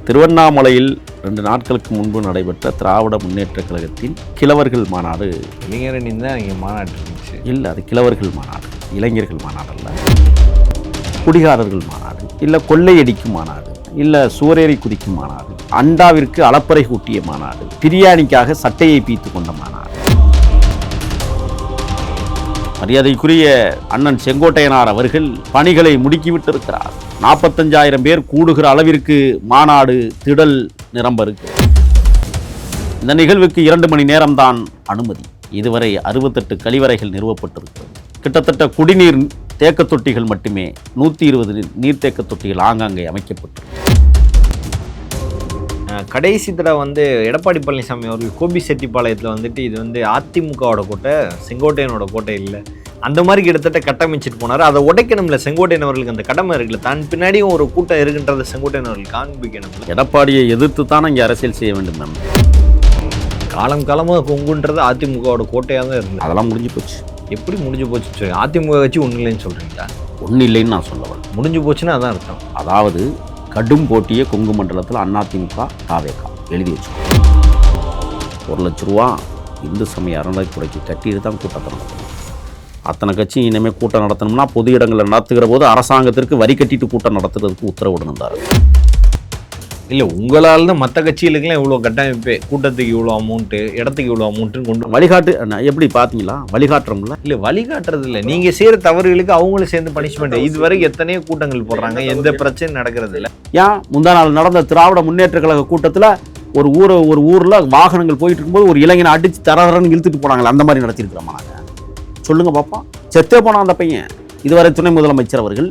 திருவண்ணாமலையில் 2 நாட்களுக்கு முன்பு நடைபெற்ற திராவிட முன்னேற்றக் கழகத்தின் கிழவர்கள் மாநாடு. இளைஞரணி தான் இங்கே மாநாடு இருந்துச்சு. இல்லை, அது கிழவர்கள் மாநாடு, இளைஞர்கள் மாநாடு அல்ல. குடிகாரர்கள் மாநாடு, இல்லை கொள்ளையடிக்கும் மாநாடு, இல்லை சூரேறி குதிக்கும் மாநாடு, அண்டாவிற்கு அளப்பறை கூட்டிய மாநாடு, பிரியாணிக்காக சட்டையை பீத்து கொண்ட மாநாடு. மரியாதைக்குரிய அண்ணன் செங்கோட்டையனார் அவர்கள் பணிகளை முடுக்கிவிட்டிருக்கிறார். 45,000 பேர் கூடுகிற அளவிற்கு மாநாடு திடல் நிரம்ப இருக்கு. இந்த நிகழ்வுக்கு 2 மணி நேரம்தான் அனுமதி. இதுவரை 68 கழிவறைகள் நிறுவப்பட்டிருக்கிறது. கிட்டத்தட்ட குடிநீர் தேக்க தொட்டிகள் மட்டுமே 120 நீர்த்தேக்க தொட்டிகள் ஆங்காங்கே அமைக்கப்பட்டிருக்கு. கடைசி தடவை எடப்பாடி பழனிசாமி அவர்கள் கோபி செட்டிப்பாளையத்தில் இது அதிமுகவோட கோட்டை, செங்கோட்டையனோட கோட்டை இல்லை, அந்த மாதிரி கிட்டத்தட்ட கட்டமைச்சிட்டு போனார். அதை உடைக்கணும்ல செங்கோட்டையன் அவர்களுக்கு அந்த கடமை இருக்குல்ல, தான் பின்னாடியும் ஒரு கூட்டம் இருக்குன்றதை செங்கோட்டையன் அவர்கள் காண்பிக்கணும்ல. எடப்பாடியை எதிர்த்து தான் இங்கே அரசியல் செய்ய வேண்டும். நம்ம காலமாக கொங்குன்றது அதிமுகவோட கோட்டையாக தான் இருந்தது. அதெல்லாம் முடிஞ்சு போச்சு. எப்படி முடிஞ்சு போச்சு? அதிமுக வச்சு ஒன்றும் இல்லைன்னு சொல்கிறீங்களா? ஒன்றும் இல்லைன்னு நான் சொல்லுவேன். முடிஞ்சு போச்சுன்னா அதான் அர்த்தம். அதாவது கடும் போட்டியே கொங்கு மண்டலத்தில் அதிமுக தாவேகா எழுதி வச்சுக்கோ. 1 லட்ச ரூபா இந்து சமய அறநிலைத்துறைக்கு கட்டிட்டு தான் கூட்டத்தை நடத்தணும். அத்தனை கட்சி இனிமேல் கூட்டம் நடத்தணும்னா பொது இடங்களில் நடத்துகிற போது அரசாங்கத்திற்கு வரி கட்டிட்டு கூட்டம் நடத்துறதுக்கு உத்தரவிடணுந்தார். இல்லை, உங்களால் தான் மற்ற கட்சிகளுக்கெல்லாம் இவ்வளோ கட்டமைப்பு, கூட்டத்துக்கு இவ்வளோ அமௌண்ட்டு, இடத்துக்கு இவ்வளோ அமௌண்ட்டுன்னு கொண்டு வழிகாட்டு. எப்படி பார்த்தீங்களா? வழிகாட்டுறோம்ல. இல்லை, வழிகாட்டுறது இல்லை, நீங்கள் செய்கிற தவறுகளுக்கு அவங்களும் சேர்ந்து பனிஷ்மெண்ட். இதுவரைக்கும் எத்தனையோ கூட்டங்கள் போடுறாங்க, எந்த பிரச்சனையும் நடக்கிறது இல்லை. ஏன் முந்தா நாள் நடந்த திராவிட முன்னேற்ற கழக கூட்டத்தில் ஒரு ஊரில் வாகனங்கள் போயிட்டு இருக்கும்போது ஒரு இளைஞனை அடித்து தரன்னு இழுத்துட்டு போனாங்களே, அந்த மாதிரி நடத்திருக்கிறோமா நாங்கள்? சொல்லுங்கள் பாப்பா. செத்தே போனான் அந்த பையன். இதுவரை துணை முதலமைச்சர் அவர்கள்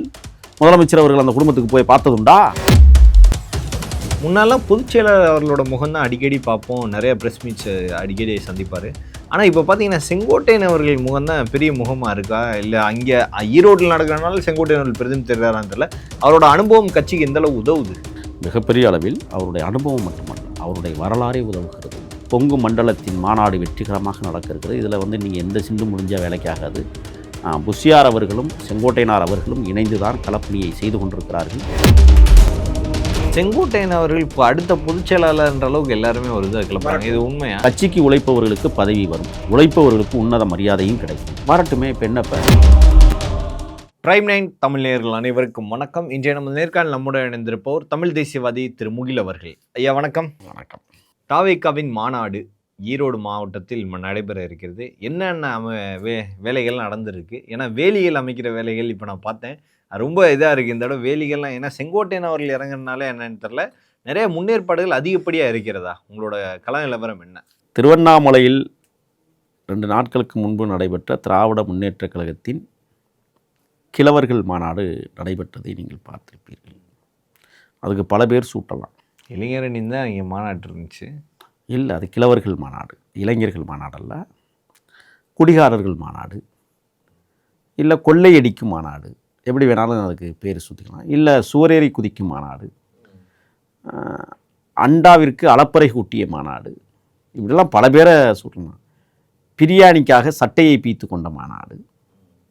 அந்த குடும்பத்துக்கு போய் பார்த்ததுண்டா? முன்னாலாம் பொதுச் செயலாளர் அவர்களோட முகம் தான் அடிக்கடி பார்ப்போம், நிறைய ப்ரெஸ் மீட்ஸ் அடிக்கடி சந்திப்பார். ஆனால் இப்போ பார்த்தீங்கன்னா செங்கோட்டையன் அவர்கள் முகம் தான் பெரிய முகமாக இருக்கா? இல்லை அங்கே ஈரோட்டில் நடக்கிறனால செங்கோட்டையன் அவர்கள் பெரிதும் தெரியாதான்னு தெரியல. அவரோட அனுபவம் கட்சிக்கு எந்தளவு உதவுது? மிகப்பெரிய அளவில் அவருடைய அனுபவம் மட்டுமல்ல, அவருடைய வரலாறே உதவுகிறது. கொங்கு மண்டலத்தின் மாநாடு வெற்றிகரமாக நடக்கிறது. இதில் நீங்கள் எந்த சிண்டு முடிஞ்ச வேலைக்காகாது. புஷியார் அவர்களும் செங்கோட்டையனார் அவர்களும் இணைந்து தான் களப்பணியை செய்து கொண்டிருக்கிறார்கள். செங்கோட்டையன் அவர்கள் இப்போ அடுத்த பொதுச் செயலாளர்ன்ற அளவுக்கு எல்லாருமே ஒரு இதை கிளப்புறாங்க. இது உண்மையா? கட்சிக்கு உழைப்பவர்களுக்கு பதவி வரும், உழைப்பவர்களுக்கு உன்னத மரியாதையும் கிடைக்கும். வரட்டுமே. பெண்ணப்ப பிரைம் 9 தமிழ் நேயர்கள் அனைவருக்கும் வணக்கம். இன்றைய நம்ம நேர்காணல் நம்முடன் இணைந்திருப்பவர் தமிழ் தேசியவாதி திரு முகில் அவர்கள். ஐயா வணக்கம். வணக்கம். தாவேகாவின் மாநாடு ஈரோடு மாவட்டத்தில் நடைபெற இருக்கிறது. என்னென்ன வேலைகள் நடந்திருக்கு? ஏன்னா வேலிகள் அமைக்கிற வேலைகள் இப்போ நான் பார்த்தேன், ரொம்ப இதாக இருக்குது இந்த தடவை வேலிகள்லாம். ஏன்னா செங்கோட்டையன் அவர்கள் இறங்குறதுனால என்னன்னு தெரில, நிறைய முன்னேற்பாடுகள் அதிகப்படியாக இருக்கிறதா? உங்களோட கள நிலவரம் என்ன? திருவண்ணாமலையில் 2 நாட்களுக்கு முன்பு நடைபெற்ற திராவிட முன்னேற்றக் கழகத்தின் கிழவர்கள் மாநாடு நடைபெற்றதை நீங்கள் பார்த்திருப்பீர்கள். அதுக்கு பல பேர் சூட்டலாம். இளைஞரணி தான் இங்கே மாநாடு இருந்துச்சு. இல்லை, அது கிழவர்கள் மாநாடு, இளைஞர்கள் மாநாடு அல்ல. குடிகாரர்கள் மாநாடு, இல்லை கொள்ளையடிக்கும் மாநாடு, எப்படி வேணாலும் அதுக்கு பேர் சுற்றிக்கலாம். இல்லை சூரேறி குதிக்கும் மாநாடு, அண்டாவிற்கு அளப்பறை கூட்டிய மாநாடு, இப்படிலாம் பல பேரை சூட்டலாம். பிரியாணிக்காக சட்டையை பீத்து கொண்ட மாநாடு,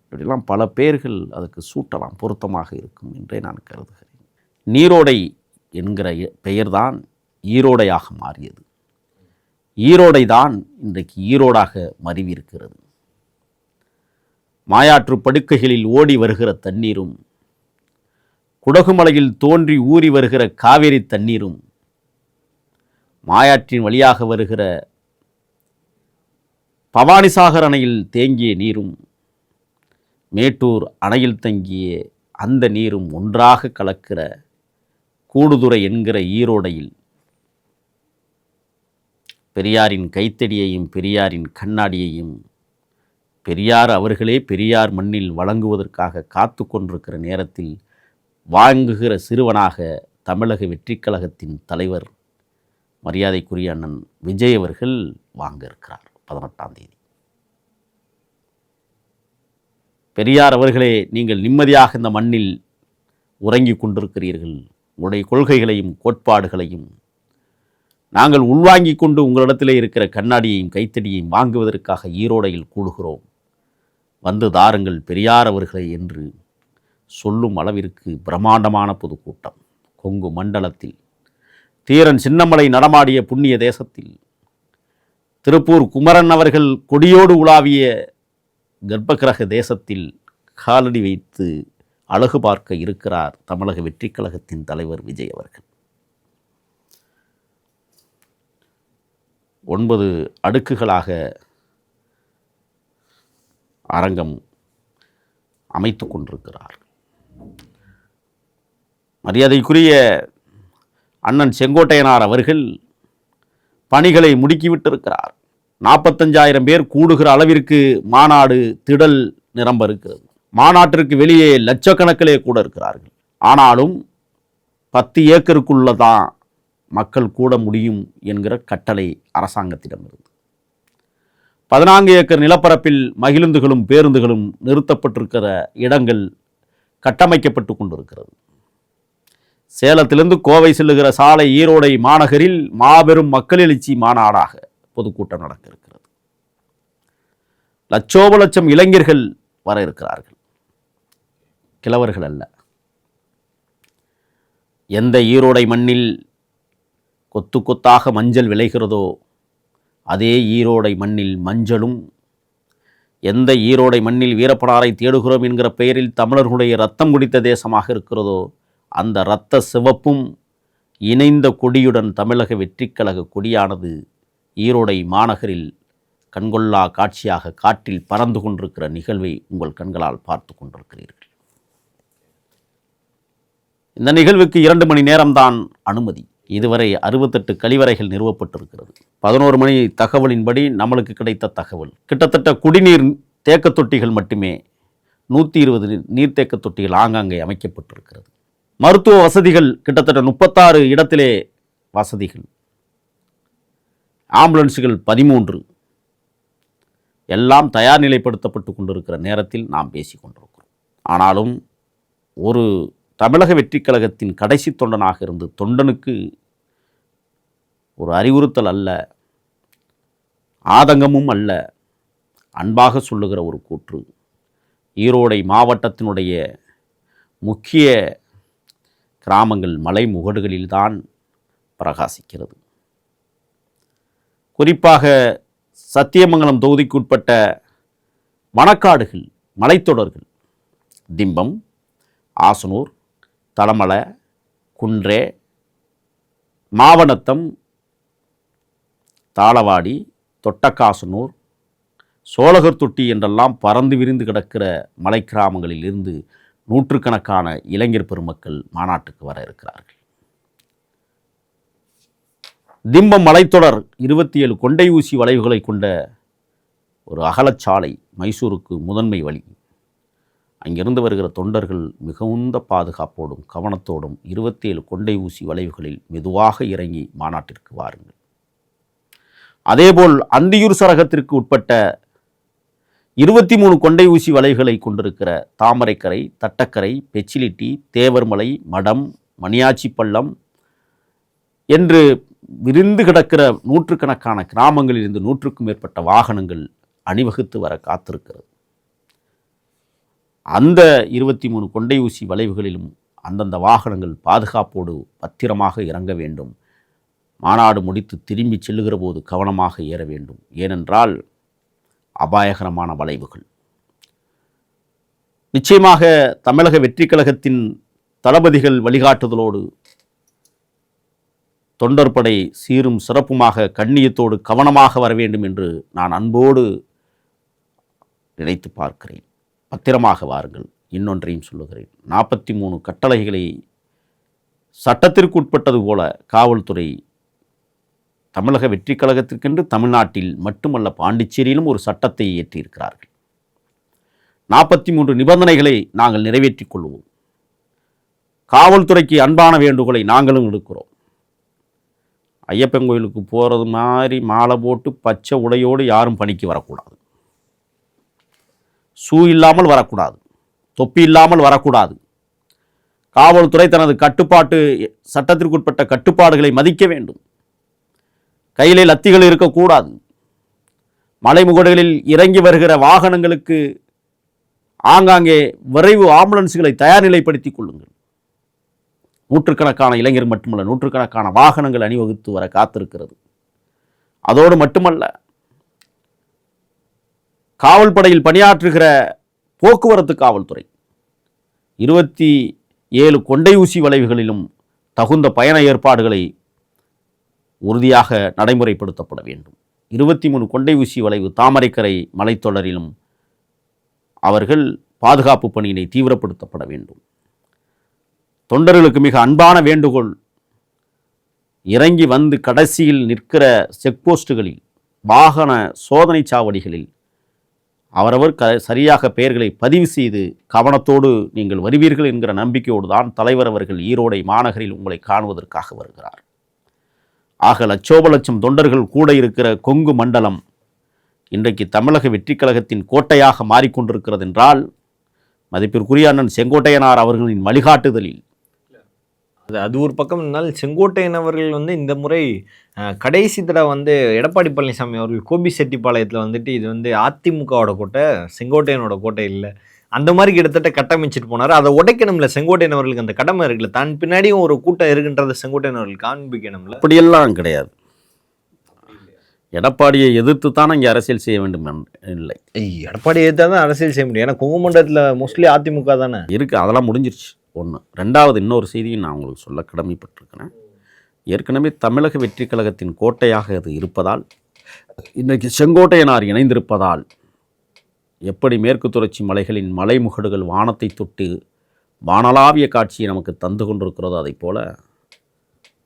இப்படிலாம் பல பேர்கள் அதுக்கு சூட்டலாம், பொருத்தமாக இருக்கும் என்றே நான் கருதுகிறேன். நீரோடை என்கிற பெயர்தான் ஈரோடையாக மாறியது. ஈரோடை தான் இன்றைக்கு ஈரோடாக மருவியிருக்கிறது. மாயாற்று படுக்கைகளில் ஓடி வருகிற தண்ணீரும், குடகுமலையில் தோன்றி ஊறி வருகிற காவேரி தண்ணீரும், மாயாற்றின் வழியாக வருகிற பவானிசாகர் அணையில் தேங்கிய நீரும், மேட்டூர் அணையில் தங்கிய அந்த நீரும் ஒன்றாக கலக்கிற கூடுதுறை என்கிற ஈரோடையில் பெரியாரின் கைத்தடியையும் பெரியாரின் கண்ணாடியையும் பெரியார் அவர்களே பெரியார் மண்ணில் வழங்குவதற்காக காத்து கொண்டிருக்கிற நேரத்தில் வாங்குகிற சிறுவனாக தமிழக வெற்றிக் கழகத்தின் தலைவர் மரியாதைக்குரிய அண்ணன் விஜய் அவர்கள் வாங்க இருக்கிறார் 18ஆம் தேதி. பெரியார் அவர்களே, நீங்கள் நிம்மதியாக இந்த மண்ணில் உறங்கி கொண்டிருக்கிறீர்கள். உங்களுடைய கொள்கைகளையும் கோட்பாடுகளையும் நாங்கள் உள்வாங்கி கொண்டு உங்களிடத்திலே இருக்கிற கண்ணாடியையும் கைத்தடியையும் வாங்குவதற்காக ஈரோடையில் கூடுகிறோம், வந்து தாருங்கள் பெரியார் அவர்களை என்று சொல்லும் அளவிற்கு பிரம்மாண்டமான பொதுக்கூட்டம் கொங்கு மண்டலத்தில் தீரன் சின்னமலை நடமாடிய புண்ணிய தேசத்தில் திருப்பூர் குமரன் அவர்கள் கொடியோடு உலாவிய கர்ப்பகிரக தேசத்தில் காலடி வைத்து அழகு பார்க்க இருக்கிறார் தமிழக வெற்றிக் கழகத்தின் தலைவர் விஜய் அவர்கள். 9 அடுக்குகளாக அரங்கம் அமைத்து கொண்டிருக்கிறார். மரியாதைக்குரிய அண்ணன் செங்கோட்டையனார் அவர்கள் பணிகளை முடுக்கிவிட்டிருக்கிறார். 45,000 பேர் கூடுகிற அளவிற்கு மாநாடு திடல் நிரம்ப இருக்கிறது. மாநாட்டிற்கு வெளியே லட்சக்கணக்கிலே கூட இருக்கிறார்கள். ஆனாலும் 10 ஏக்கருக்குள்ளதான் மக்கள் கூட முடியும் என்கிற கட்டளை அரசாங்கத்திடம் இருந்து 14 ஏக்கர் நிலப்பரப்பில் மகிழுந்துகளும் பேருந்துகளும் நிறுத்தப்பட்டிருக்கிற இடங்கள் கட்டமைக்கப்பட்டு கொண்டிருக்கிறது. சேலத்திலிருந்து கோவை செல்லுகிற சாலை ஈரோடை மாநகரில் மாபெரும் மக்கள் எழுச்சி மாநாடாக பொதுக்கூட்டம் நடக்க இருக்கிறது. லட்சோப லட்சம் இளைஞர்கள் வர இருக்கிறார்கள். கிழவர்கள் அல்ல. எந்த ஈரோடை மண்ணில் கொத்து கொத்தாக மஞ்சள் விளைகிறதோ அதே ஈரோடை மண்ணில் மஞ்சளும், எந்த ஈரோடை மண்ணில் வீரப்பனாரை தேடுகிறோம் என்கிற பெயரில் தமிழர்களுடைய இரத்தம் குடித்த தேசமாக இருக்கிறதோ அந்த இரத்த சிவப்பும் இணைந்த கொடியுடன் தமிழக வெற்றிக் கழக கொடியானது ஈரோடை மாநகரில் கண்கொள்ளா காட்சியாக காற்றில் பறந்து கொண்டிருக்கிற நிகழ்வை உங்கள் கண்களால் பார்த்து கொண்டிருக்கிறீர்கள். இந்த நிகழ்வுக்கு 2 மணி நேரம்தான் அனுமதி. இதுவரை 68 கழிவறைகள் நிறுவப்பட்டிருக்கிறது. 11 மணி தகவலின்படி நம்மளுக்கு கிடைத்த தகவல் கிட்டத்தட்ட குடிநீர் தேக்க தொட்டிகள் மட்டுமே 120 நீர்த்தேக்க தொட்டிகள் ஆங்காங்கே அமைக்கப்பட்டிருக்கிறது. மருத்துவ வசதிகள் கிட்டத்தட்ட 36 இடத்திலே வசதிகள், ஆம்புலன்ஸுகள் 13 எல்லாம் தயார் நிலைப்படுத்தப்பட்டு கொண்டிருக்கிற நேரத்தில் நாம் பேசி கொண்டிருக்கிறோம். ஆனாலும் ஒரு தமிழக வெற்றிக் கழகத்தின் கடைசி தொண்டனாக இருந்து தொண்டனுக்கு ஒரு அறிவுறுத்தல் அல்ல, ஆதங்கமும் அல்ல, அன்பாக சொல்லுகிற ஒரு கூற்று ஈரோடை மாவட்டத்தினுடைய முக்கிய கிராமங்கள் மலை முகடுகளில்தான் பிரகாசிக்கிறது. குறிப்பாக சத்தியமங்கலம் தொகுதிக்குட்பட்ட வனக்காடுகள், மலைத்தொடர்கள், திம்பம், ஆசனூர், தலமலை, குன்றே, மாவனத்தம், தாளவாடி, தொட்டக்காசனூர், சோழகர் தொட்டி என்றெல்லாம் பறந்து விரிந்து கிடக்கிற மலை கிராமங்களில் இருந்து நூற்றுக்கணக்கான இளைஞர் பெருமக்கள் மாநாட்டுக்கு வர இருக்கிறார்கள். திம்பம் மலைத்தொடர் 27 கொண்டை ஊசி வளைவுகளை கொண்ட ஒரு அகலச்சாலை, மைசூருக்கு முதன்மை வழி. அங்கிருந்து வருகிற தொண்டர்கள் மிகுந்த பாதுகாப்போடும் கவனத்தோடும் 27 கொண்டை ஊசி வளைவுகளில் மெதுவாக இறங்கி மாநாட்டிற்கு வாருங்கள். அதேபோல் அந்தியூர் சரகத்திற்கு உட்பட்ட 23 கொண்டை ஊசி வளைவுகளை கொண்டிருக்கிற தாமரைக்கரை, தட்டக்கரை, பெச்சிலிட்டி, தேவர்மலை, மடம், மணியாச்சி பள்ளம் என்று விரிந்து கிடக்கிற நூற்றுக்கணக்கான கிராமங்களிலிருந்து 100க்கும் மேற்பட்ட வாகனங்கள் அணிவகுத்து வர காத்திருக்கிறது. அந்த 23 கொண்டை ஊசி வளைவுகளிலும் அந்தந்த வாகனங்கள் பாதுகாப்போடு பத்திரமாக இறங்க வேண்டும். மாநாடு முடித்து திரும்பி செல்லுகிற போது கவனமாக ஏற வேண்டும். ஏனென்றால் அபாயகரமான வளைவுகள். நிச்சயமாக தமிழக வெற்றிக் கழகத்தின் தளபதிகள் வழிகாட்டுதலோடு தொண்டர்படை சீரும் சிறப்புமாக கண்ணியத்தோடு கவனமாக வர வேண்டும் என்று நான் அன்போடு நினைத்து பார்க்கிறேன். பத்திரமாக வாருங்கள். இன்னொன்றையும் சொல்லுகிறேன், 43 கட்டளைகளை சட்டத்திற்கு உட்பட்டது போல காவல்துறை தமிழக வெற்றிக் கழகத்திற்கென்று தமிழ்நாட்டில் மட்டுமல்ல பாண்டிச்சேரியிலும் ஒரு சட்டத்தை இயற்றியிருக்கிறார்கள். 43 நிபந்தனைகளை நாங்கள் நிறைவேற்றிக் கொள்வோம். காவல்துறைக்கு அன்பான வேண்டுகோளை நாங்களும் எடுக்கிறோம். ஐயப்பன் கோயிலுக்கு போகிறது மாதிரி மாலை போட்டு பச்சை உடையோடு யாரும் பணிக்கு வரக்கூடாது. ஷூ இல்லாமல் வரக்கூடாது. தொப்பி இல்லாமல் வரக்கூடாது. காவல்துறை தனது கட்டுப்பாட்டு சட்டத்திற்குட்பட்ட கட்டுப்பாடுகளை மதிக்க வேண்டும். கையிலே லத்திகள் இருக்கக்கூடாது. மலைமுகடுகளில் இறங்கி வருகிற வாகனங்களுக்கு ஆங்காங்கே விரைவு ஆம்புலன்ஸுகளை தயார் நிலைப்படுத்திக் கொள்ளுங்கள். நூற்றுக்கணக்கான இளைஞர் மட்டுமல்ல, நூற்றுக்கணக்கான வாகனங்கள் அணிவகுத்து வர காத்திருக்கிறது. அதோடு மட்டுமல்ல, காவல் படையில் பணியாற்றுகிற போக்குவரத்து காவல்துறை 27 கொண்டை ஊசி வளைவுகளிலும் தகுந்த பயண ஏற்பாடுகளை உறுதியாக நடைமுறைப்படுத்தப்பட வேண்டும். 23 கொண்டை ஊசி வளைவு தாமரைக்கரை மலைத்தொடரிலும் அவர்கள் பாதுகாப்பு பணியினை தீவிரப்படுத்தப்பட வேண்டும். தொண்டர்களுக்கு மிக அன்பான வேண்டுகோள், இறங்கி வந்து கடைசியில் நிற்கிற செக் போஸ்டுகளில், வாகன சோதனை சாவடிகளில் அவரவர் சரியாக பெயர்களை பதிவு செய்து கவனத்தோடு நீங்கள் வருவீர்கள் என்கிற நம்பிக்கையோடு தான் தலைவர் அவர்கள் ஈரோடை மாநகரில் உங்களை காணுவதற்காக வருகிறார். ஆக லட்சோப லட்சம் தொண்டர்கள் கூட இருக்கிற கொங்கு மண்டலம் இன்றைக்கு தமிழக வெற்றிக் கழகத்தின் கோட்டையாக மாறிக்கொண்டிருக்கிறது என்றால், மதிப்பிற்குரிய அண்ணன் செங்கோட்டையனார் அவர்களின் வழிகாட்டுதலில் அது ஒரு பக்கம் இருந்தால், செங்கோட்டையன் அவர்கள் இந்த முறை கடைசி தடவை எடப்பாடி பழனிசாமி அவர்கள் கோபிச்செட்டிப்பாளையத்தில் இது அதிமுகவோட கோட்டை, செங்கோட்டையனோட கோட்டை இல்லை, அந்த மாதிரி கிட்டத்தட்ட கட்டமைச்சிட்டு போனார். அதை உடைக்கணும்ல செங்கோட்டையன் அவர்களுக்கு அந்த கடமை இருக்குல்ல, தான் பின்னாடியும் ஒரு கூட்டம் இருக்குன்றத செங்கோட்டையன் அவர்கள் காண்பிக்கணும்ல. அப்படியெல்லாம் கிடையாது. எடப்பாடியை எதிர்த்து தான் இங்கே அரசியல் செய்ய வேண்டும் இல்லை. எடப்பாடியை எதிர்த்தா தான் அரசியல் செய்ய முடியும். ஏன்னா குங்குமண்டலத்தில் மோஸ்ட்லி அதிமுக தானே இருக்குது. அதெல்லாம் முடிஞ்சிருச்சு. ஒன்று. ரெண்டாவது, இன்னொரு செய்தியை நான் உங்களுக்கு சொல்ல கடமைப்பட்டிருக்கிறேன். ஏற்கனவே தமிழக வெற்றிக் கழகத்தின் கோட்டையாக அது இருப்பதால், இன்றைக்கு செங்கோட்டையனார் இணைந்திருப்பதால், எப்படி மேற்கு தொடர்ச்சி மலைகளின் மலைமுகடுகள் வானத்தை தொட்டு வானளாவிய காட்சியை நமக்கு தந்து கொண்டிருக்கிறதோ, அதை போல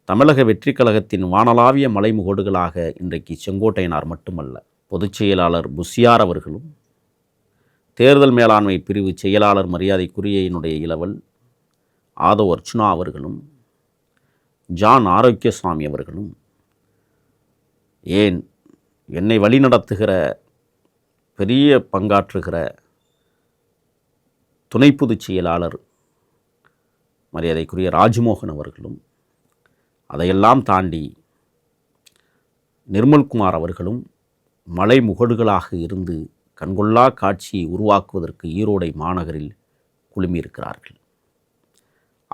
தமிழக வெற்றிக் கழகத்தின் வானளாவிய மலைமுகடுகளாக இன்றைக்கு செங்கோட்டையனார் மட்டுமல்ல, பொதுச் செயலாளர் புஷியார் அவர்களும், தேர்தல் மேலாண்மை பிரிவு செயலாளர் மரியாதைக்குரிய என்னுடைய இளவல் ஆதோ அர்ச்சுனா அவர்களும், ஜான் ஆரோக்கியசாமி அவர்களும், ஏன் என்னை வழிநடத்துகிற பெரிய பங்காற்றுகிற துணை பொதுச் செயலாளர் மரியாதைக்குரிய ராஜ்மோகன் அவர்களும், அதையெல்லாம் தாண்டி நிர்மல்குமார் அவர்களும் மலை முகடுகளாக இருந்து கண்கொள்ளா காட்சியை உருவாக்குவதற்கு ஈரோடை மாநகரில் குழுமியிருக்கிறார்கள்.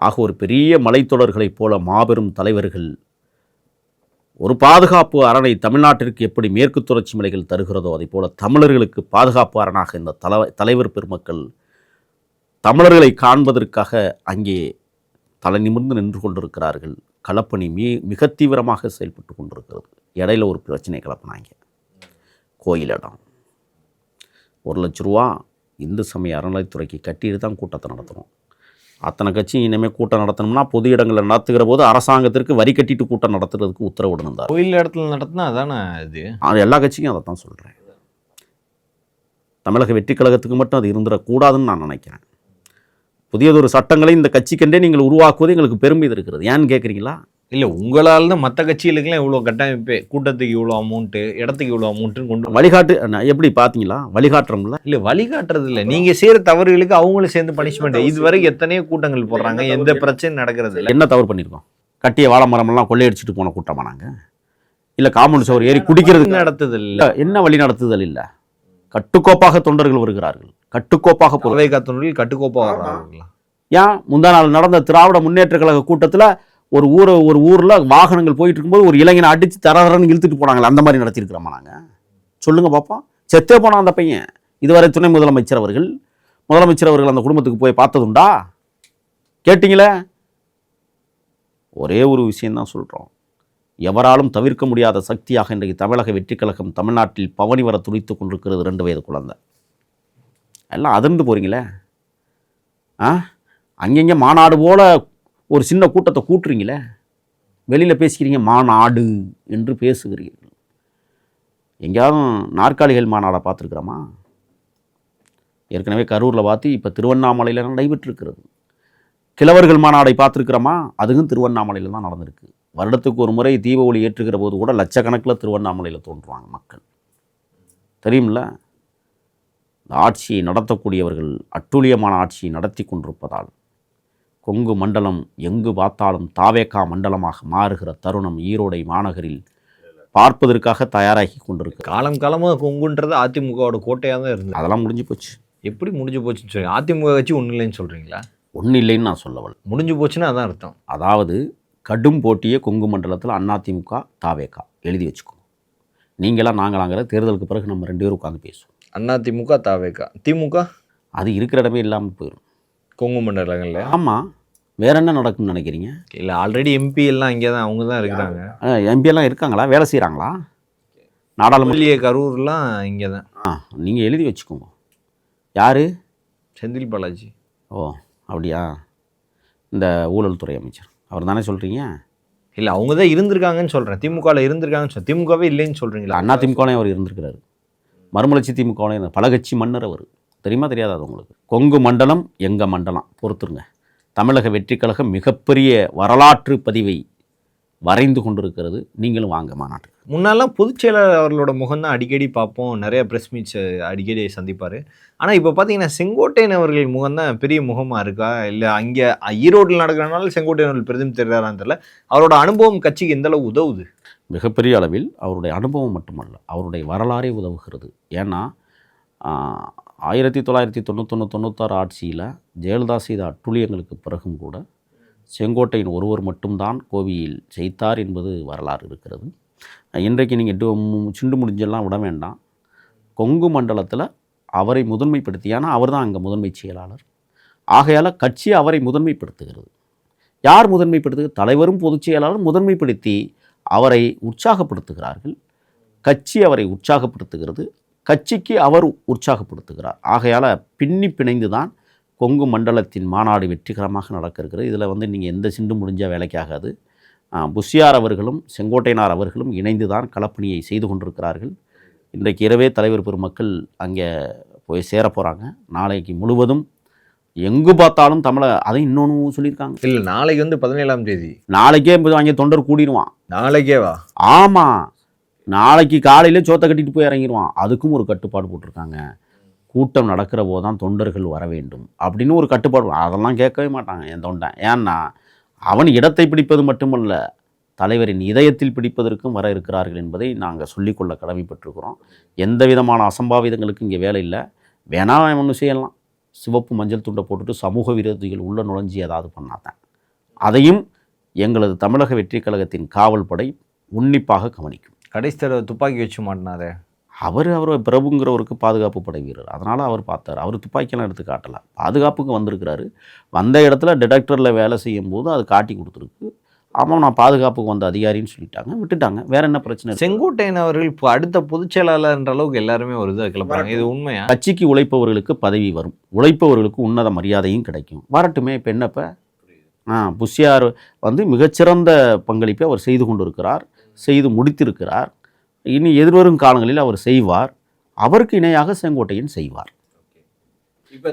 ஆக ஒரு பெரிய மலைத்தொடர்களைப் போல மாபெரும் தலைவர்கள் ஒரு பாதுகாப்பு அரணை தமிழ்நாட்டிற்கு எப்படி மேற்கு தொடர்ச்சி மலைகள் தருகிறதோ, அதை போல தமிழர்களுக்கு பாதுகாப்பு அரணாக இந்த தலைவர் பெருமக்கள் தமிழர்களை காண்பதற்காக அங்கே தலை நிமிர்ந்து நின்று கொண்டிருக்கிறார்கள். களப்பணி மிக தீவிரமாக செயல்பட்டு கொண்டிருக்கிறது. இடையில ஒரு பிரச்சனை கிளப்பினாங்க. கோயில் இடம் 1 லட்ச ரூபா இந்து சமய அறநிலைத்துறைக்கு கட்டிட்டு தான் கூட்டத்தை நடத்தணும். அத்தனை கட்சி இனிமேல் கூட்டம் நடத்தணும்னா பொது இடங்களில் நடத்துகிற போது அரசாங்கத்திற்கு வரி கட்டிட்டு கூட்டம் நடத்துறதுக்கு உத்தரவிடணும். கோயில் இடத்துல நடத்தினா அதானே அது எல்லா கட்சிக்கும் அதை தான் சொல்கிறேன். தமிழக வெற்றிக் கழகத்துக்கு மட்டும் அது இருந்துடக்கூடாதுன்னு நான் நினைக்கிறேன். புதியதொரு சட்டங்களை இந்த கட்சிக்கென்றே நீங்கள் உருவாக்குவது எங்களுக்கு பெருமை இருக்கிறது. ஏன்னு கேட்குறீங்களா? இல்லை, உங்களால் தான் மற்ற கட்சிகளுக்கெல்லாம் இவ்வளோ கட்டமைப்பு, கூட்டத்துக்கு இவ்வளோ அமௌண்ட்டு, இடத்துக்கு இவ்வளோ அமௌண்ட்டுன்னு கொண்டு வழிகாட்டு எப்படி பார்த்தீங்களா? வழிகாட்டுறோம்ல. இல்லை, வழிகாட்டுறது இல்லை, நீங்கள் செய்கிற தவறுகளுக்கு அவங்களும் சேர்ந்து பனிஷ்மெண்ட். இதுவரைக்கும் எத்தனையோ கூட்டங்கள் போடுறாங்க, எந்த பிரச்சனையும் நடக்கிறது இல்லை. என்ன தவறு பண்ணியிருக்கோம்? கட்டிய வாழை மரமெல்லாம் கொள்ளையடிச்சிட்டு போன கூட்டமா நாங்கள்? இல்லை காம்பவுண்ட் சவர் ஏறி குடிக்கிறது நடத்துதல் இல்லை. என்ன வழி நடத்துதல் இல்லை? கட்டுக்கோப்பாக தொண்டர்கள் வருகிறார்கள். கட்டுக்கோப்பாக தொண்டர்கள் கட்டுக்கோப்பாக வர்றாங்களா? ஏன் முந்தா நாள் நடந்த திராவிட முன்னேற்ற கழக கூட்டத்தில் ஒரு ஊரில் வாகனங்கள் போயிட்டு இருக்கும்போது ஒரு இளைஞனை அடித்து தரன்னு இழுத்துட்டு போனாங்களே, அந்த மாதிரி நடத்தியிருக்கிறோமா நாங்கள்? சொல்லுங்கள் பார்ப்போம். செத்தே போனான் அந்த பையன். இதுவரை துணை முதலமைச்சர் அவர்கள் அந்த குடும்பத்துக்கு போய் பார்த்ததுண்டா? கேட்டிங்களே? ஒரே ஒரு விஷயந்தான் சொல்கிறோம். எவராலும் தவிர்க்க முடியாத சக்தியாக இன்றைக்கு தமிழக வெற்றிக் கழகம் தமிழ்நாட்டில் பவனி வர துடித்து கொண்டிருக்கிறது. 2 வயது குழந்தை. எல்லாம் அதிர்ந்து போகிறீங்களே. அங்கங்கே மாநாடு போல ஒரு சின்ன கூட்டத்தை கூட்டுறீங்களே, வெளியில் பேசிக்கிறீங்க மாநாடு என்று பேசுகிறீர்கள். எங்கேயாவது நாற்காலிகள் மாநாடை பார்த்துருக்குறோமா? ஏற்கனவே கரூரில் பார்த்து இப்போ திருவண்ணாமலையில் நடைபெற்றிருக்கிறது. கிழவர்கள் மாநாடை பார்த்துருக்குறோமா? அதுவும் திருவண்ணாமலையில் தான் நடந்திருக்கு. வருடத்துக்கு ஒரு முறை தீப ஒளி ஏற்றுகிற போது கூட லட்சக்கணக்கில் திருவண்ணாமலையில் தோன்றுவாங்க மக்கள். தெரியுமில்ல? இந்த ஆட்சியை நடத்தக்கூடியவர்கள் அட்டூழியமான ஆட்சியை நடத்தி கொண்டிருப்பதால் கொங்கு மண்டலம் எங்கு பார்த்தாலும் தாவேகா மண்டலமாக மாறுகிற தருணம் ஈரோடை மாநகரில் பார்ப்பதற்காக தயாராகி கொண்டிருக்கு. காலமாக கொங்குன்றது அதிமுகவோட கோட்டையாக தான் இருந்தது. அதெல்லாம் முடிஞ்சு போச்சு. எப்படி முடிஞ்சு போச்சுன்னு சொல்லி அதிமுக கட்சி ஒன்றும் இல்லைன்னு சொல்கிறீங்களா? ஒன்றும் இல்லைன்னு நான் சொல்லவல். முடிஞ்சு போச்சுன்னா அதான் அர்த்தம். அதாவது கடும் போட்டியே கொங்கு மண்டலத்தில் அதிமுக தாவேகா எழுதி வச்சுக்கோங்க. நீங்களாம் நாங்களாங்கிற தேர்தலுக்கு பிறகு நம்ம 2 பேரும் உட்காந்து பேசுவோம். அதிமுக தாவேகா, திமுக அது இருக்கிற இடமே இல்லாமல் போயிடும் கொங்கு மண்டலங்கள்ல. ஆமாம், வேற என்ன நடக்கும்னு நினைக்கிறீங்க? இல்லை, ஆல்ரெடி எம்பி எல்லாம் இங்கே தான், அவங்க தான் இருக்கிறாங்க. எம்பி எல்லாம் இருக்காங்களா, வேலை செய்கிறாங்களா? நாடாளுமன்ற கரூர்லாம் இங்கே தான். நீங்கள் எழுதி வச்சுக்கோங்க. யார்? செந்தில் பாலாஜி. ஓ அப்படியா? இந்த ஊழல் துறை அமைச்சர் அவர் தானே சொல்கிறீங்க? இல்லை, அவங்க தான் இருந்திருக்காங்கன்னு சொல்கிறேன். திமுகவில் இருந்திருக்காங்கன்னு சொல்கிறேன். திமுகவே இல்லைன்னு சொல்கிறீங்களா? அண்ணா திமுகலையும் அவர் இருந்திருக்கிறாரு. மறுமலர்ச்சி திமுகலையும் பல கட்சி மன்னர் அவர். தெரியுமா தெரியாதா அது உங்களுக்கு? கொங்கு மண்டலம் எங்கள் மண்டலம் பொறுத்துருங்க. தமிழக வெற்றி கழகம் மிகப்பெரிய வரலாற்று பதிவை வரைந்து கொண்டிருக்கிறது. நீங்களும் வாங்க மாநாட்டுக்கு. முன்னாலாம் பொதுச் செயலாளர் அவர்களோட முகம் தான் அடிக்கடி பார்ப்போம், நிறைய ப்ரெஸ் மீட்ஸ் அடிக்கடி சந்திப்பார். ஆனால் இப்போ பார்த்தீங்கன்னா செங்கோட்டையன் அவர்கள் முகம் தான் பெரிய முகமாக இருக்கா, இல்லை அங்கே ஈரோட்டில் நடக்கிறனால செங்கோட்டையன் அவர்கள் பெரிதும் தெரியாதான்னு தெரியல. அவரோட அனுபவம் கட்சிக்கு எந்த அளவு உதவுது? மிகப்பெரிய அளவில் அவருடைய அனுபவம் மட்டுமல்ல, அவருடைய வரலாறே உதவுகிறது. ஏன்னா 1991-96 ஆட்சியில் ஜெயலலிதா செய்த அட்டுழியங்களுக்கு பிறகும் கூட செங்கோட்டையன் ஒருவர் மட்டும்தான் கோவையில் ஜெயித்தார் என்பது வரலாறு இருக்கிறது. இன்றைக்கு நீங்கள் சிண்டு முடிஞ்செல்லாம் விட வேண்டாம். கொங்கு மண்டலத்தில் அவரை முதன்மைப்படுத்தி, ஏன்னா அவர் தான் அங்கே முதன்மை செயலாளர். ஆகையால் கட்சி அவரை முதன்மைப்படுத்துகிறது. யார் முதன்மைப்படுத்துகிறது? தலைவரும் பொதுச் செயலாளரும் முதன்மைப்படுத்தி அவரை உற்சாகப்படுத்துகிறார்கள். கட்சி அவரை உற்சாகப்படுத்துகிறது, கட்சிக்கு அவர் உற்சாகப்படுத்துகிறார். ஆகையால் பின்னி பிணைந்து தான் கொங்கு மண்டலத்தின் மாநாடு வெற்றிகரமாக நடக்க இருக்கிறது. இதில் நீங்கள் எந்த சிண்டு முடிஞ்சால் வேலைக்காகாது. புஷியார் அவர்களும் செங்கோட்டையனார் அவர்களும் இணைந்து தான் களப்பணியை செய்து கொண்டிருக்கிறார்கள். இன்றைக்கு இரவே தலைவர் பெருமக்கள் அங்கே போய் சேர போகிறாங்க. நாளைக்கு முழுவதும் எங்கு பார்த்தாலும் அதை இன்னொன்று சொல்லியிருக்காங்க. இல்லை, நாளைக்கு 17ஆம் தேதி, நாளைக்கே அங்கே தொண்டர் கூடிடுவான். நாளைக்கேவா? ஆமாம், நாளைக்கு காலையில் சோத்தை கட்டிட்டு போய் இறங்கிடுவான். அதுக்கும் ஒரு கட்டுப்பாடு போட்டிருக்காங்க. கூட்டம் நடக்கிற போது தான் தொண்டர்கள் வர வேண்டும் அப்படின்னு ஒரு கட்டுப்பாடு. அதெல்லாம் கேட்கவே மாட்டாங்க என் தொண்டன். ஏன்னா அவன் இடத்தை பிடிப்பது மட்டுமல்ல, தலைவரின் இதயத்தில் பிடிப்பதற்கும் வர இருக்கிறார்கள் என்பதை நாங்கள் சொல்லிக்கொள்ள கடமைப்பட்டிருக்கிறோம். எந்த விதமான அசம்பாவிதங்களுக்கும் இங்கே வேலை இல்லை. வேணா ஒன்று செய்யலாம், சிவப்பு மஞ்சள் துண்டை போட்டுட்டு சமூக விரோதிகள் உள்ள நுழைஞ்சி ஏதாவது பண்ணாதான். அதையும் எங்களது தமிழக வெற்றி கழகத்தின் காவல் படை உன்னிப்பாக கவனிக்கும். கடைசி தடவை துப்பாக்கி வச்சு மாட்டினாரே அவர் பிரபுங்கிறவருக்கு பாதுகாப்பு படை வீரர், அதனால் அவர் பார்த்தார். அவர் துப்பாக்கியெல்லாம் எடுத்து காட்டலாம், பாதுகாப்புக்கு வந்திருக்கிறாரு. வந்த இடத்துல டிடெக்டரில் வேலை செய்யும் போது அது காட்டி கொடுத்துருக்கு. ஆமாம், நான் பாதுகாப்புக்கு வந்த அதிகாரின்னு சொல்லிட்டாங்க, விட்டுட்டாங்க. வேற என்ன பிரச்சனை? செங்கோட்டையன் அவர்கள் இப்போ அடுத்த பொதுச் செயலாளர்ன்ற அளவுக்கு எல்லாருமே ஒரு இதை கிளப்புறாங்க. இது உண்மையா? கட்சிக்கு உழைப்பவர்களுக்கு பதவி வரும், உழைப்பவர்களுக்கு உன்னத மரியாதையும் கிடைக்கும். வரட்டுமே. இப்போ என்னப்போ புஷியார் மிகச்சிறந்த பங்களிப்பை அவர் செய்து கொண்டிருக்கிறார், செய்து முடித்திருக்கிறார். இனி எதிர்வரும் காலங்களில் அவர் செய்வார். அவருக்கு இணையாக செங்கோட்டையன் செய்வார்.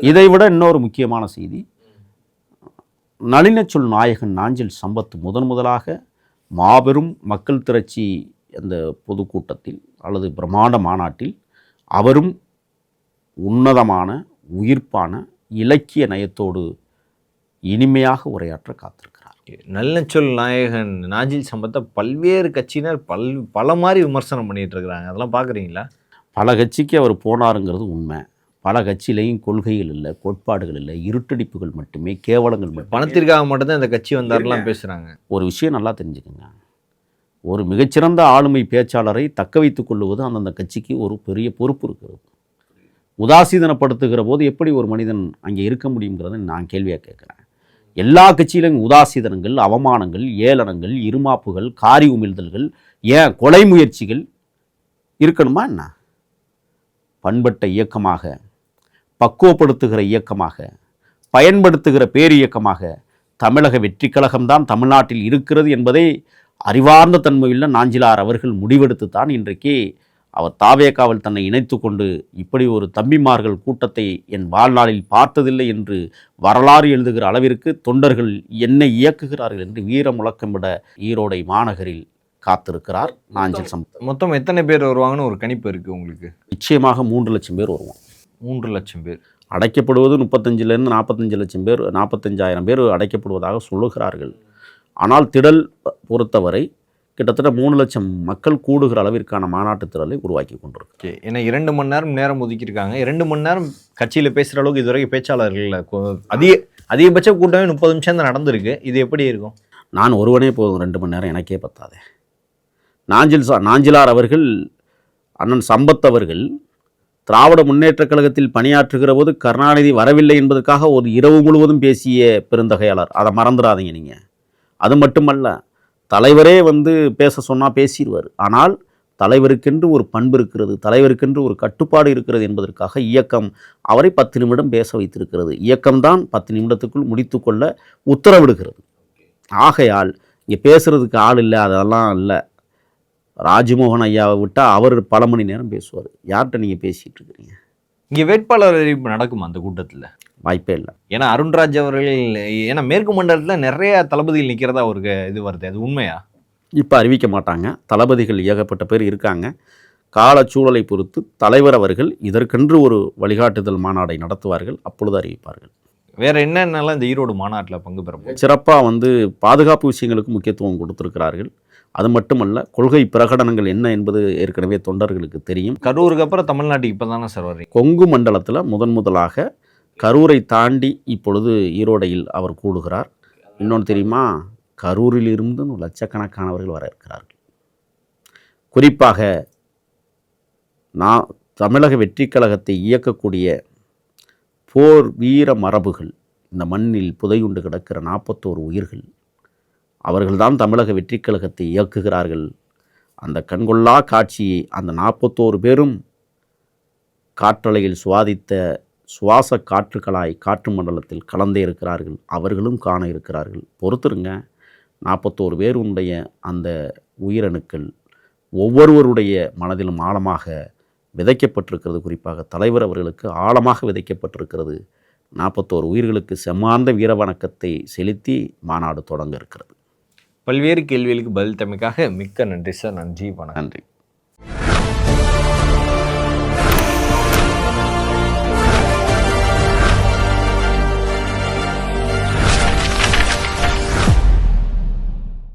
இதைவிட இன்னொரு முக்கியமான செய்தி, நளினச்சொல் நாயகன் நாஞ்சில் சம்பத் முதலாக மாபெரும் மக்கள் திரட்சி அந்த பொதுக்கூட்டத்தில் அல்லது பிரம்மாண்ட மாநாட்டில் அவரும் உன்னதமான உயிர்ப்பான இலக்கிய நயத்தோடு இனிமையாக உரையாற்ற காத்திருக்கிறார். நல்லச்சொல் நாயகன் நாஞ்சில் சம்பத்தை பல்வேறு கட்சியினர் பல மாதிரி விமர்சனம் பண்ணிட்டு இருக்கிறாங்க. அதெல்லாம் பார்க்குறீங்களா? பல கட்சிக்கு அவர் போனாருங்கிறது உண்மை. பல கட்சியிலையும் கொள்கைகள் இல்லை, கோட்பாடுகள் இல்லை, இருட்டடிப்புகள் மட்டுமே, கேவலங்கள் மட்டுமே. பணத்திற்காக மட்டும்தான் இந்த கட்சி வந்தாரெல்லாம் பேசுகிறாங்க. ஒரு விஷயம் நல்லா தெரிஞ்சுக்கோங்க, ஒரு மிகச்சிறந்த ஆளுமை பேச்சாளரை தக்க வைத்துக் கொள்ளுவது அந்தந்த கட்சிக்கு ஒரு பெரிய பொறுப்பு இருக்கிறது. உதாசீனப்படுத்துகிற போது எப்படி ஒரு மனிதன் அங்கே இருக்க முடியுங்கிறத நான் கேள்வியாக கேட்குறேன். எல்லா கட்சியிலும் உதாசீதனங்கள், அவமானங்கள், ஏளனங்கள், இருமாப்புகள், காரி உமிழ்தல்கள், ஏன் கொலை முயற்சிகள் இருக்கணுமா என்ன? பண்பட்ட இயக்கமாக, பக்குவப்படுத்துகிற இயக்கமாக, பயன்படுத்துகிற பேரியக்கமாக தமிழக வெற்றி கழகம்தான் தமிழ்நாட்டில் இருக்கிறது என்பதை அறிவார்ந்த தன்மையுள்ள நாஞ்சிலார் அவர்கள் முடிவெடுத்து தான் இன்றைக்கு அவர் தாவேகாவில் தன்னை இணைத்து கொண்டு இப்படி ஒரு தம்பிமார்கள் கூட்டத்தை என் வாழ்நாளில் பார்த்ததில்லை என்று வரலாறு எழுதுகிற அளவிற்கு தொண்டர்கள் என்னை இயக்குகிறார்கள் என்று வீர முழக்கமிட ஈரோடை மாநகரில் காத்திருக்கிறார் நாஞ்சில் சம்பத். மொத்தம் எத்தனை பேர் வருவாங்கன்னு ஒரு கணிப்பு இருக்குது உங்களுக்கு? நிச்சயமாக 3 லட்சம் பேர் வருவோம். 3 லட்சம் பேர் அடைக்கப்படுவது 35லேருந்து 45 லட்சம் பேர், 45,000 பேர் அடைக்கப்படுவதாக சொல்லுகிறார்கள். ஆனால் திடல் பொறுத்தவரை கிட்டத்தட்ட 3 லட்சம் மக்கள் கூடுகிற அளவிற்கான மாநாட்டு திரளை உருவாக்கி கொண்டிருக்கு. ஏன்னா 2 மணி நேரம் ஒதுக்கியிருக்காங்க. 2 மணி நேரம் கட்சியில் பேசுகிற அளவுக்கு இதுவரைக்கும் பேச்சாளர்கள் அதிகபட்ச கூட்டமே 30 நிமிஷம் தான் நடந்திருக்கு. இது எப்படி இருக்கும்? நான் ஒருவனே போதும் 2 மணி நேரம், எனக்கே பத்தாதே. நாஞ்சிலார் அவர்கள், அண்ணன் சம்பத் அவர்கள் திராவிட முன்னேற்றக் கழகத்தில் பணியாற்றுகிற போது கருணாநிதி வரவில்லை என்பதற்காக ஒரு இரவு முழுவதும் பேசிய பெருந்தகையாளர். அதை மறந்துடாதீங்க நீங்கள். அது மட்டுமல்ல, தலைவரே பேச சொன்னால் பேசிடுவார். ஆனால் தலைவருக்கென்று ஒரு பண்பு இருக்கிறது, தலைவருக்கென்று ஒரு கட்டுப்பாடு இருக்கிறது என்பதற்காக இயக்கம் அவரை 10 நிமிடம் பேச வைத்திருக்கிறது. இயக்கம்தான் 10 நிமிடத்துக்குள் முடித்துக்கொள்ள உத்தரவிடுகிறது. ஆகையால் இங்கே பேசுகிறதுக்கு ஆள் இல்லை, அதெல்லாம் இல்லை. ராஜ்மோகன் ஐயாவை விட்டால் அவர் பல மணி நேரம் பேசுவார். யார்கிட்ட நீங்கள் பேசிகிட்டு இருக்கிறீங்க? இங்கே வேட்பாளர் அறிவிப்பு நடக்குமா அந்த கூட்டத்தில்? வாய்ப்பே இல்லை. ஏன்னா அருண்ராஜ் அவர்கள், ஏன்னா மேற்கு மண்டலத்தில் நிறைய தளபதிகள் நிற்கிறதா ஒரு இது வருது, அது உண்மையா? இப்போ அறிவிக்க மாட்டாங்க. தளபதிகள் ஏகப்பட்ட பேர் இருக்காங்க. காலச்சூழலை பொறுத்து தலைவர் அவர்கள் இதற்கென்று ஒரு வழிகாட்டுதல் மாநாடை நடத்துவார்கள், அப்பொழுது அறிவிப்பார்கள். வேறு என்னென்னலாம் இந்த ஈரோடு மாநாட்டில் பங்கு பெறும்? சிறப்பாக பாதுகாப்பு விஷயங்களுக்கு முக்கியத்துவம் கொடுத்துருக்கிறார்கள். அது மட்டுமல்ல, கொள்கை பிரகடனங்கள் என்ன என்பது ஏற்கனவே தொண்டர்களுக்கு தெரியும். கரூருக்கு அப்புறம் தமிழ்நாட்டுக்கு இப்போ தானே சார் வர்றீங்க? கொங்கு மண்டலத்தில் முதலாக கரூரை தாண்டி இப்பொழுது ஈரோடையில் அவர் கூடுகிறார். இன்னொன்று தெரியுமா? கரூரிலிருந்து லட்சக்கணக்கானவர்கள் வர இருக்கிறார்கள். குறிப்பாக தமிழக வெற்றி கழகத்தை இயக்கக்கூடிய போர் வீர மரபுகள், இந்த மண்ணில் புதையுண்டு கிடக்கிற 41 உயிர்கள், அவர்கள்தான் தமிழக வெற்றி கழகத்தை இயக்குகிறார்கள். அந்த கண்கொள்ளா காட்சியை அந்த 41 பேரும் காற்றலையில் சுவாச காற்றுகளாய் காற்று மண்டலத்தில் கலந்தே இருக்கிறார்கள். அவர்களும் காண இருக்கிறார்கள். பொறுத்துருங்க. 41 பேருடைய அந்த உயிரணுக்கள் ஒவ்வொருவருடைய மனதிலும் ஆழமாக விதைக்கப்பட்டிருக்கிறது. குறிப்பாக தலைவர் அவர்களுக்கு ஆழமாக விதைக்கப்பட்டிருக்கிறது. 41 உயிர்களுக்கு செம்மார்ந்த வீர வணக்கத்தை செலுத்தி மாநாடு தொடங்க இருக்கிறது. பல்வேறு கேள்விகளுக்கு பதில் தமைக்காக மிக்க நன்றி சார். நன்றி, வணக்கம். நன்றி.